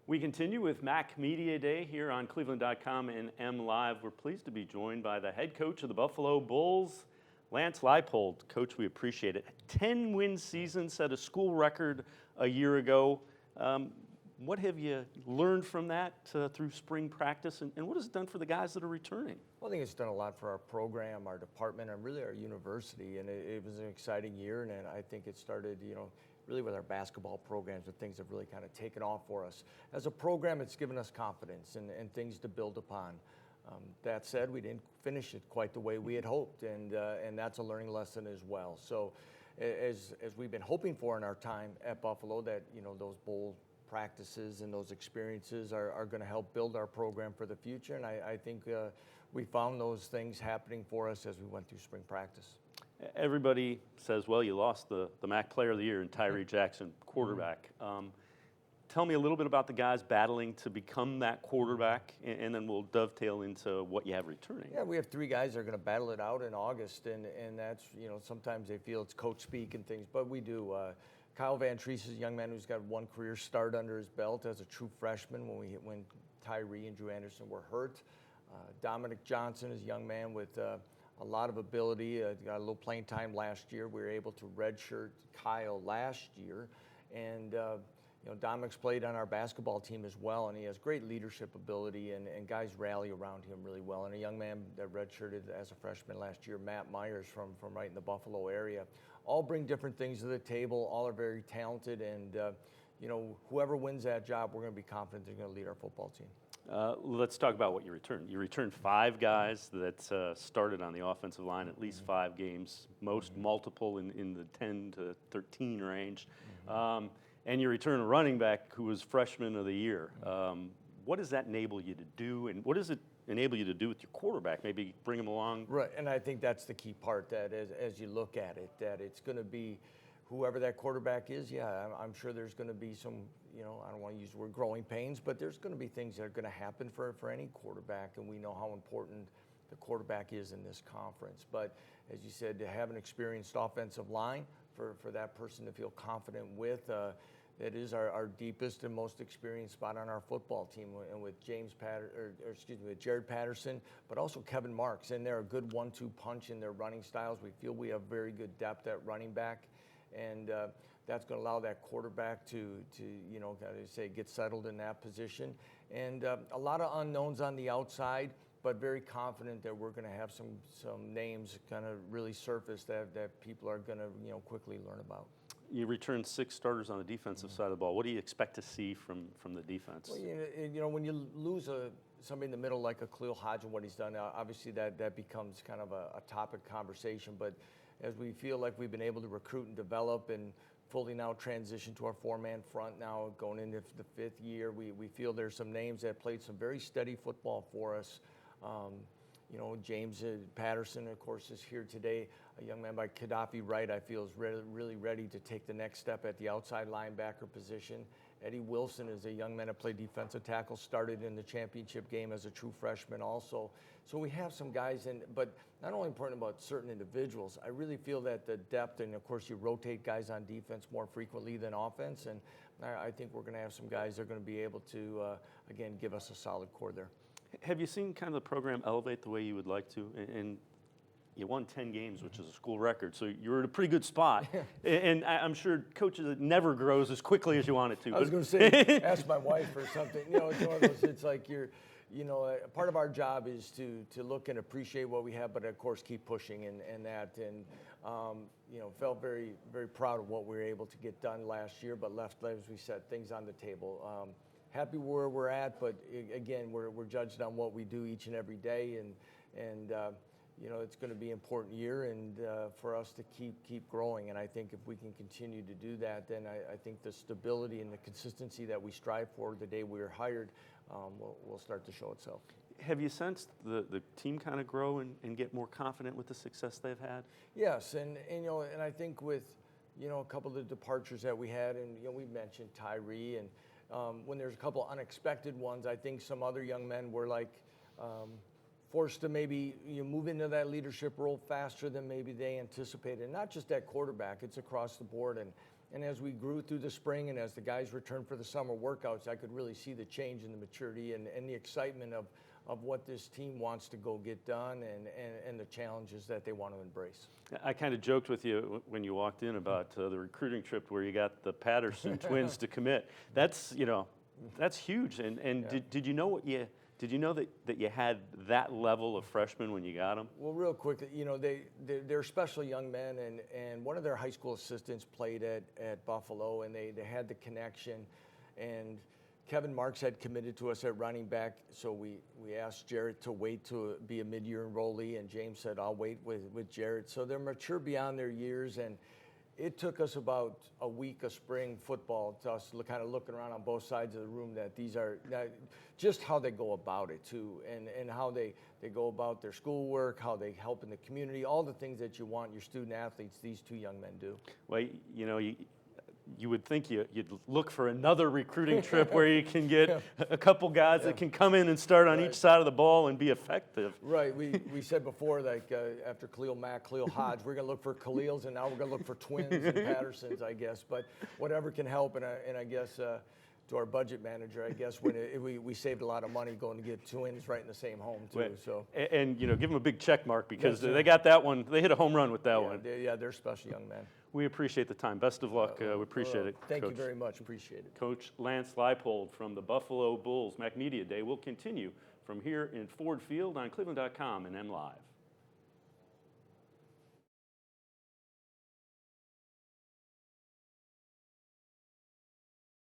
We continue with MAC Media Day here on cleveland.com and M Live. We're pleased to be joined by the head coach of the Buffalo Bulls, Lance Leipold. Coach, we appreciate it. 10-win season, set a school record a year ago. What have you learned from that through spring practice, and what has it done for the guys that are returning? Well, I think it's done a lot for our program, our department, and really our university. And it was an exciting year, and I think it started, really with our basketball programs, and things have really kind of taken off for us. As a program, it's given us confidence and things to build upon. That said, we didn't finish it quite the way we had hoped, and that's a learning lesson as well. So as we've been hoping for in our time at Buffalo, that those bowl practices and those experiences are going to help build our program for the future, and I think we found those things happening for us as we went through spring practice. Everybody says, well, you lost the MAC Player of the Year in Tyree Jackson, quarterback. Tell me a little bit about the guys battling to become that quarterback, and then we'll dovetail into what you have returning. Yeah, we have three guys that are going to battle it out in August, and that's, sometimes they feel it's coach speak and things, but we do. Kyle Van Treese is a young man who's got one career start under his belt as a true freshman when Tyree and Drew Anderson were hurt. Dominic Johnson is a young man with a lot of ability, got a little playing time last year. We were able to redshirt Kyle last year, and Dominic's played on our basketball team as well, and he has great leadership ability, and guys rally around him really well. And a young man that redshirted as a freshman last year, Matt Myers from right in the Buffalo area. All bring different things to the table. All are very talented, and whoever wins that job, we're going to be confident they're going to lead our football team. Let's talk about what you returned. You returned 5 guys that started on the offensive line at least 5 games, most multiple in the 10 to 13 range. And you return a running back who was freshman of the year. What does that enable you to do, and what does it enable you to do with your quarterback? Maybe bring him along? Right, and I think that's the key part, that as you look at it, that it's going to be whoever that quarterback is. Yeah, I'm sure there's going to be some, I don't want to use the word growing pains, but there's going to be things that are going to happen for any quarterback, and we know how important the quarterback is in this conference. But as you said, to have an experienced offensive line for that person to feel confident with, it is our deepest and most experienced spot on our football team, and with with Jared Patterson, but also Kevin Marks, and they're a good 1-2 punch in their running styles. We feel we have very good depth at running back, and that's going to allow that quarterback to get settled in that position. And a lot of unknowns on the outside, but very confident that we're going to have some names kind of really surface that people are going to quickly learn about. You returned 6 starters on the defensive side of the ball. What do you expect to see from the defense? Well, when you lose somebody in the middle like a Khalil Hodge and what he's done, obviously that becomes kind of a topic conversation. But as we feel like we've been able to recruit and develop and fully now transition to our 4-man front now going into the 5th year, we feel there's some names that played some very steady football for us. James Patterson, of course, is here today. A young man by Gaddafi Wright, I feel, is really ready to take the next step at the outside linebacker position. Eddie Wilson is a young man that played defensive tackle, started in the championship game as a true freshman also. So we have some guys, but not only important about certain individuals, I really feel that the depth, and of course you rotate guys on defense more frequently than offense, and I think we're going to have some guys that are going to be able to, again, give us a solid core there. Have you seen kind of the program elevate the way you would like to? And you won 10 games, which is a school record, so you're in a pretty good spot. And I'm sure coaches, it never grows as quickly as you want it to. I was going to say, ask my wife or something. It's one of those, it's like part of our job is to look and appreciate what we have, but of course keep pushing and felt very, very proud of what we were able to get done last year, but left, as we said, things on the table. Happy where we're at, but again, we're judged on what we do each and every day, and it's going to be an important year, and for us to keep growing. And I think if we can continue to do that, then I think the stability and the consistency that we strive for the day we were hired will start to show itself. Have you sensed the team kind of grow and get more confident with the success they've had? Yes, and I think with a couple of the departures that we had, and we mentioned Tyree, and when there's a couple unexpected ones, I think some other young men were forced to maybe move into that leadership role faster than maybe they anticipated. And not just at quarterback, it's across the board. And And as we grew through the spring and as the guys returned for the summer workouts, I could really see the change in the maturity and the excitement of what this team wants to go get done and the challenges that they want to embrace. I kind of joked with you when you walked in about the recruiting trip where you got the Patterson Twins to commit. That's, that's huge. And Yeah. did you know did you know that you had that level of freshmen when you got them? Well, real quick, they're special young men, and one of their high school assistants played at Buffalo, and they had the connection. And Kevin Marks had committed to us at running back, so we asked Jarrett to wait to be a mid-year enrollee, and James said, I'll wait with Jarrett. So they're mature beyond their years, and it took us about a week of spring football to us kind of looking around on both sides of the room that these are just how they go about it too, and how they go about their schoolwork, how they help in the community, all the things that you want your student athletes, these two young men do. Well, you would think you'd look for another recruiting trip where you can get a couple guys that can come in and start on each side of the ball and be effective. Right. We said before, like after Khalil Mack, Khalil Hodge, we're going to look for Khalils, and now we're going to look for Twins and Pattersons, I guess. But whatever can help, and I guess to our budget manager, I guess when we saved a lot of money going to get Twins right in the same home too. So and give them a big check mark because they got that one. They hit a home run with that one. They're special young men. We appreciate the time. Best of luck. We appreciate it. Thank Coach. you very much. Appreciate it. Coach Lance Leipold from the Buffalo Bulls. Mac Media Day will continue from here in Ford Field on cleveland.com and MLive.